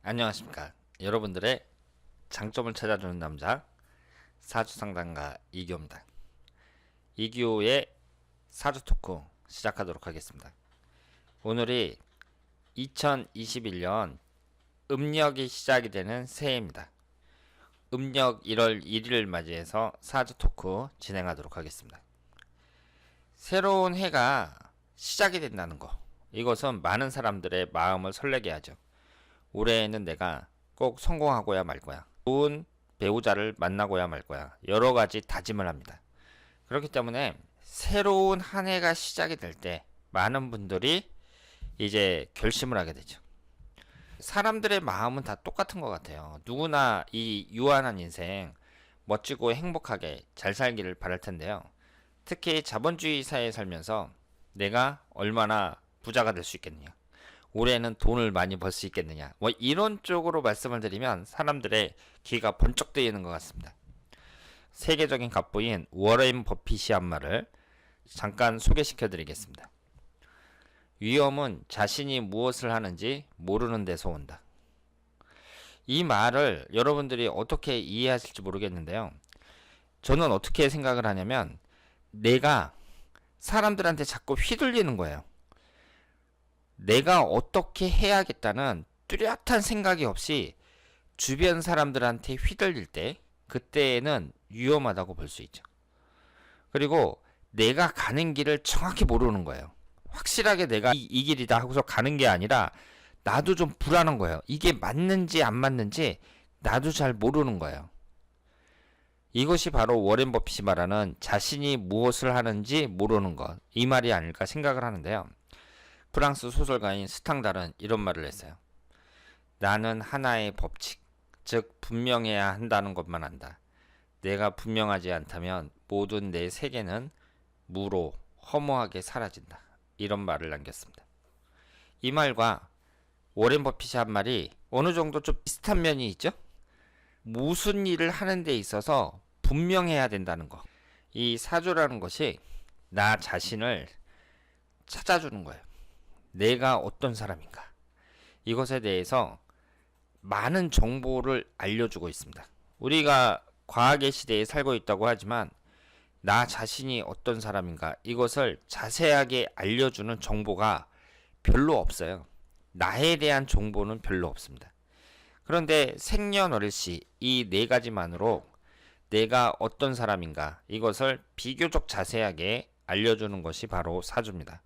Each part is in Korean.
안녕하십니까. 여러분들의 장점을 찾아주는 남자 사주상담가 이기호입니다. 이기호의 사주 토크 시작하도록 하겠습니다. 오늘이 2021년 음력이 시작이 되는 새해입니다. 음력 1월 1일을 맞이해서 사주 토크 진행하도록 하겠습니다. 새로운 해가 시작이 된다는 거, 이것은 많은 사람들의 마음을 설레게 하죠. 올해에는 내가 꼭 성공하고야 말 거야. 좋은 배우자를 만나고야 말 거야. 여러 가지 다짐을 합니다. 그렇기 때문에 새로운 한 해가 시작이 될 때 많은 분들이 이제 결심을 하게 되죠. 사람들의 마음은 다 똑같은 것 같아요. 누구나 이 유한한 인생 멋지고 행복하게 잘 살기를 바랄 텐데요. 특히 자본주의 사회에 살면서 내가 얼마나 부자가 될 수 있겠느냐, 올해는 돈을 많이 벌 수 있겠느냐, 뭐 이런 쪽으로 말씀을 드리면 사람들의 귀가 번쩍 뜨이는 것 같습니다. 세계적인 갑부인 워렌 버핏이 한 말을 잠깐 소개시켜 드리겠습니다. 위험은 자신이 무엇을 하는지 모르는 데서 온다. 이 말을 여러분들이 어떻게 이해하실지 모르겠는데요. 저는 어떻게 생각을 하냐면, 내가 사람들한테 자꾸 휘둘리는 거예요. 내가 어떻게 해야겠다는 뚜렷한 생각이 없이 주변 사람들한테 휘둘릴 때, 그때는 위험하다고 볼 수 있죠. 그리고 내가 가는 길을 정확히 모르는 거예요. 확실하게 내가 이 길이다 하고서 가는 게 아니라 나도 좀 불안한 거예요. 이게 맞는지 안 맞는지 나도 잘 모르는 거예요. 이것이 바로 워렌 버핏이 말하는 자신이 무엇을 하는지 모르는 것, 이 말이 아닐까 생각을 하는데요. 프랑스 소설가인 스탕달은 이런 말을 했어요. 나는 하나의 법칙, 즉 분명해야 한다는 것만 안다. 내가 분명하지 않다면 모든 내 세계는 무로 허무하게 사라진다. 이런 말을 남겼습니다. 이 말과 워렌 버핏이 한 말이 어느 정도 좀 비슷한 면이 있죠? 무슨 일을 하는 데 있어서 분명해야 된다는 거. 이 사주라는 것이 나 자신을 찾아주는 거예요. 내가 어떤 사람인가, 이것에 대해서 많은 정보를 알려주고 있습니다. 우리가 과학의 시대에 살고 있다고 하지만 나 자신이 어떤 사람인가, 이것을 자세하게 알려주는 정보가 별로 없어요. 나에 대한 정보는 별로 없습니다. 그런데 생년월일시 이 네 가지만으로 내가 어떤 사람인가, 이것을 비교적 자세하게 알려주는 것이 바로 사주입니다.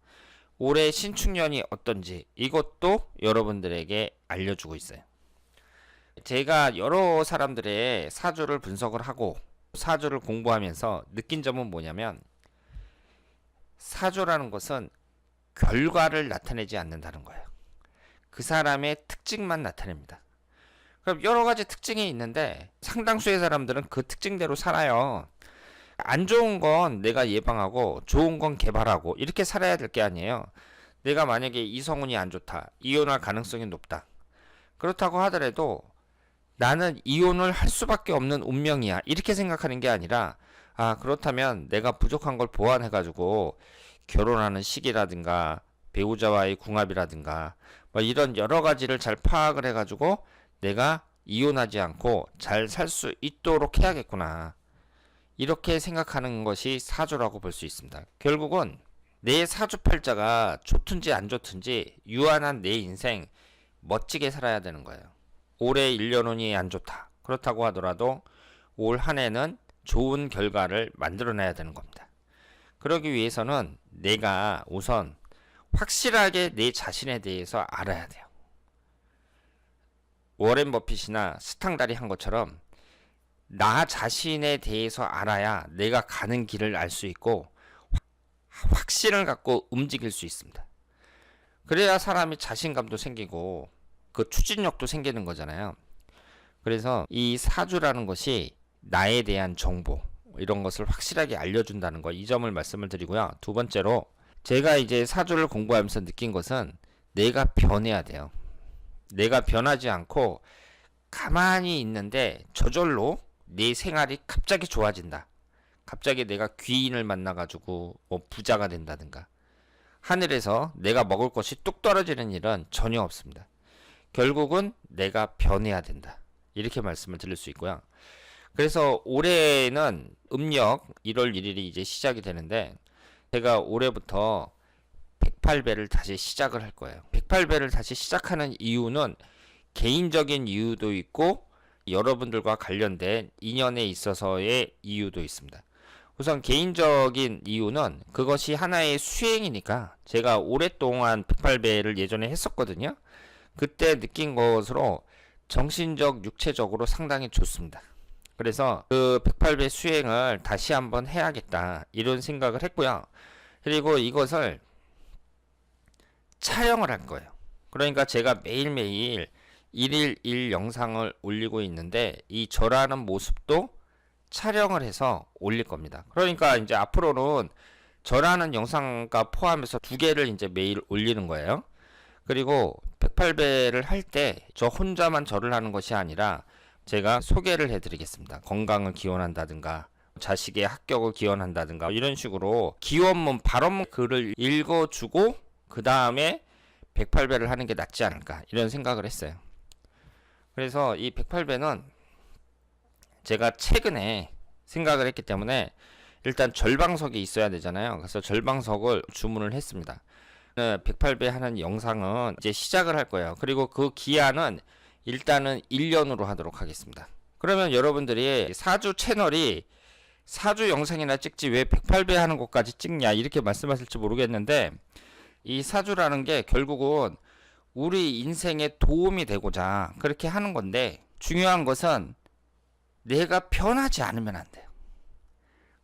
올해 신축년이 어떤지 이것도 여러분들에게 알려주고 있어요. 제가 여러 사람들의 사주를 분석을 하고 사주를 공부하면서 느낀 점은 뭐냐면, 사주라는 것은 결과를 나타내지 않는다는 거예요. 그 사람의 특징만 나타냅니다. 그럼 여러 가지 특징이 있는데 상당수의 사람들은 그 특징대로 살아요. 안 좋은 건 내가 예방하고 좋은 건 개발하고 이렇게 살아야 될 게 아니에요. 내가 만약에 이성운이 안 좋다, 이혼할 가능성이 높다, 그렇다고 하더라도 나는 이혼을 할 수밖에 없는 운명이야, 이렇게 생각하는 게 아니라, 그렇다면 내가 부족한 걸 보완해가지고 결혼하는 시기라든가 배우자와의 궁합이라든가 뭐 이런 여러 가지를 잘 파악을 해가지고 내가 이혼하지 않고 잘 살 수 있도록 해야겠구나, 이렇게 생각하는 것이 사주라고 볼 수 있습니다. 결국은 내 사주팔자가 좋든지 안 좋든지 유한한 내 인생 멋지게 살아야 되는 거예요. 올해 1년운이 안 좋다, 그렇다고 하더라도 올 한 해는 좋은 결과를 만들어내야 되는 겁니다. 그러기 위해서는 내가 우선 확실하게 내 자신에 대해서 알아야 돼요. 워렌 버핏이나 스탕달이 한 것처럼 나 자신에 대해서 알아야 내가 가는 길을 알 수 있고 확신을 갖고 움직일 수 있습니다. 그래야 사람이 자신감도 생기고 그 추진력도 생기는 거잖아요. 그래서 이 사주라는 것이 나에 대한 정보, 이런 것을 확실하게 알려준다는 거, 이 점을 말씀을 드리고요. 두 번째로 제가 이제 사주를 공부하면서 느낀 것은 내가 변해야 돼요. 내가 변하지 않고 가만히 있는데 저절로 내 생활이 갑자기 좋아진다, 갑자기 내가 귀인을 만나가지고 뭐 부자가 된다든가 하늘에서 내가 먹을 것이 뚝 떨어지는 일은 전혀 없습니다. 결국은 내가 변해야 된다. 이렇게 말씀을 드릴 수 있고요. 그래서 올해는 음력 1월 1일이 이제 시작이 되는데 제가 올해부터 108배를 다시 시작을 할 거예요. 108배를 다시 시작하는 이유는 개인적인 이유도 있고 여러분들과 관련된 인연에 있어서의 이유도 있습니다. 우선 개인적인 이유는 그것이 하나의 수행이니까 제가 오랫동안 108배를 예전에 했었거든요. 그때 느낀 것으로 정신적, 육체적으로 상당히 좋습니다. 그래서 그 108배 수행을 다시 한번 해야겠다 이런 생각을 했고요. 그리고 이것을 촬영을 할 거예요. 그러니까 제가 매일매일 1일 1 영상을 올리고 있는데 이 절하는 모습도 촬영을 해서 올릴 겁니다. 그러니까 이제 앞으로는 절하는 영상과 포함해서 2개를 이제 매일 올리는 거예요. 그리고 108배를 할 때 저 혼자만 절을 하는 것이 아니라 제가 소개를 해드리겠습니다. 건강을 기원한다든가 자식의 합격을 기원한다든가 이런 식으로 기원문, 발언문 글을 읽어주고 그 다음에 108배를 하는 게 낫지 않을까 이런 생각을 했어요. 그래서 이 108배는 제가 최근에 생각을 했기 때문에 일단 절방석이 있어야 되잖아요. 그래서 절방석을 주문을 했습니다. 108배 하는 영상은 이제 시작을 할 거예요. 그리고 그 기한은 일단은 1년으로 하도록 하겠습니다. 그러면 여러분들이 사주 채널이 사주 영상이나 찍지 왜 108배 하는 것까지 찍냐 이렇게 말씀하실지 모르겠는데 이 사주라는 게 결국은 우리 인생에 도움이 되고자 그렇게 하는 건데 중요한 것은 내가 변하지 않으면 안 돼요.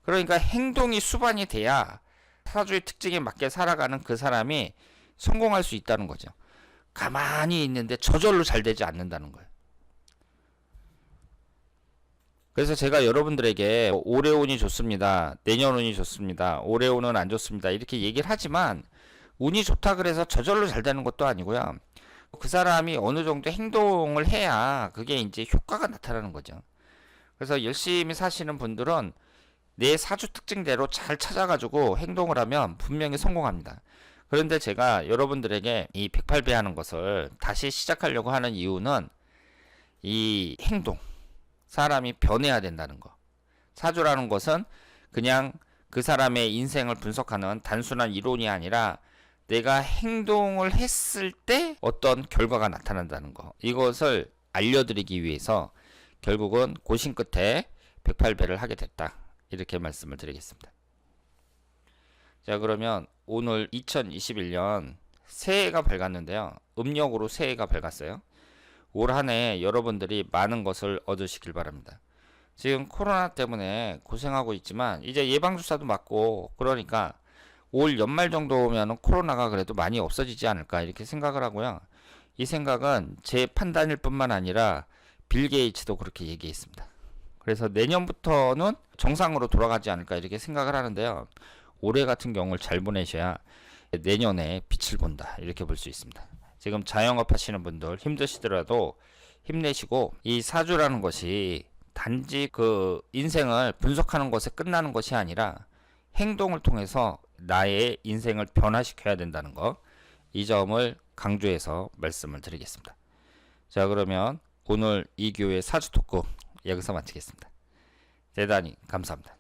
그러니까 행동이 수반이 돼야 사주의 특징에 맞게 살아가는 그 사람이 성공할 수 있다는 거죠. 가만히 있는데 저절로 잘 되지 않는다는 거예요. 그래서 제가 여러분들에게 올해 운이 좋습니다. 내년 운이 좋습니다. 올해 운은 안 좋습니다. 이렇게 얘기를 하지만 운이 좋다 그래서 저절로 잘 되는 것도 아니고요. 그 사람이 어느 정도 행동을 해야 그게 이제 효과가 나타나는 거죠. 그래서 열심히 사시는 분들은 내 사주 특징대로 잘 찾아가지고 행동을 하면 분명히 성공합니다. 그런데 제가 여러분들에게 이 108배 하는 것을 다시 시작하려고 하는 이유는 이 행동, 사람이 변해야 된다는 거. 사주라는 것은 그냥 그 사람의 인생을 분석하는 단순한 이론이 아니라 내가 행동을 했을 때 어떤 결과가 나타난다는 거. 이것을 알려드리기 위해서 결국은 고심 끝에 108배를 하게 됐다. 이렇게 말씀을 드리겠습니다. 자, 그러면 오늘 2021년 새해가 밝았는데요. 음력으로 새해가 밝았어요. 올 한 해 여러분들이 많은 것을 얻으시길 바랍니다. 지금 코로나 때문에 고생하고 있지만 이제 예방주사도 맞고 그러니까 올 연말 정도 오면 코로나가 그래도 많이 없어지지 않을까 이렇게 생각을 하고요. 이 생각은 제 판단일 뿐만 아니라 빌 게이츠도 그렇게 얘기했습니다. 그래서 내년부터는 정상으로 돌아가지 않을까 이렇게 생각을 하는데요. 올해 같은 경우를 잘 보내셔야 내년에 빛을 본다 이렇게 볼 수 있습니다. 지금 자영업 하시는 분들 힘드시더라도 힘내시고 이 사주라는 것이 단지 그 인생을 분석하는 것에 끝나는 것이 아니라 행동을 통해서 나의 인생을 변화시켜야 된다는 거, 이 점을 강조해서 말씀을 드리겠습니다. 자, 그러면 오늘 이 교회 사주 토크 여기서 마치겠습니다. 대단히 감사합니다.